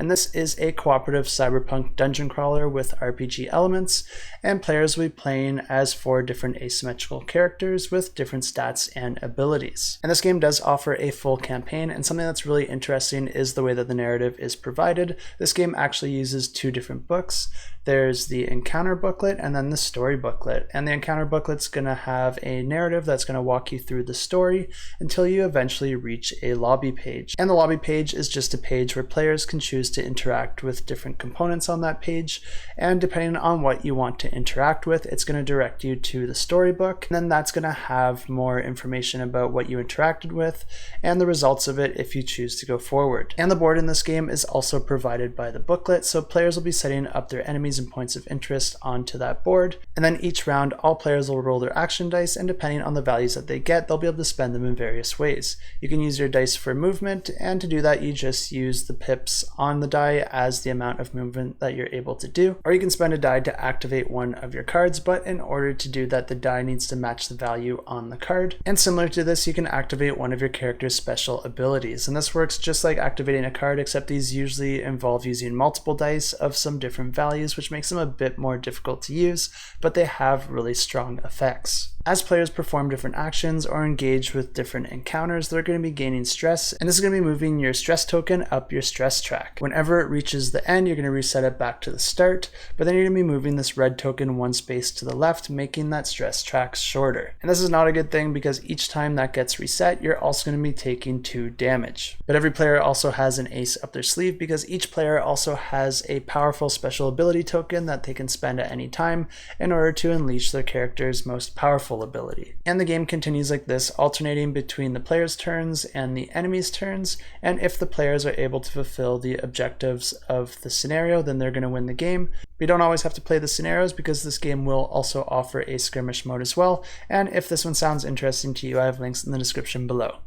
and this is a cooperative cyberpunk dungeon crawler with RPG elements, and players will be playing as 4 different asymmetrical characters with different stats and abilities. And this game does offer a full campaign, and something that's really interesting is the way that the narrative is provided. This game actually uses 2 different books. There's the encounter booklet and then the story booklet, and the encounter booklet's going to have a narrative that's going to walk you through the story until you eventually reach a lobby page. And the lobby page is just a page where players can choose to interact with different components on that page, and depending on what you want to interact with, it's going to direct you to the storybook, and then that's going to have more information about what you interacted with and the results of it if you choose to go forward. And the board in this game is also provided by the booklet, so players will be setting up their enemies and points of interest onto that board, and then each round all players will roll their action dice, and depending on the values that they get, they'll be able to spend them in various ways. You can use your dice for movement, and to do that you just use the pips on the die as the amount of movement that you're able to do, or you can spend a die to activate one of your cards, but in order to do that the die needs to match the value on the card. And similar to this, you can activate one of your character's special abilities, and this works just like activating a card, except these usually involve using multiple dice of some different values, which makes them a bit more difficult to use, but they have really strong effects. As players perform different actions or engage with different encounters, they're going to be gaining stress, and this is going to be moving your stress token up your stress track. Whenever it reaches the end, you're going to reset it back to the start, but then you're going to be moving this red token 1 space to the left, making that stress track shorter. And this is not a good thing because each time that gets reset, you're also going to be taking 2 damage. But every player also has an ace up their sleeve because each player also has a powerful special ability token that they can spend at any time in order to unleash their character's most powerful ability. And the game continues like this, alternating between the player's turns and the enemy's turns, and if the players are able to fulfill the objectives of the scenario, then they're going to win the game. We don't always have to play the scenarios because this game will also offer a skirmish mode as well, and if this one sounds interesting to you, I have links in the description below.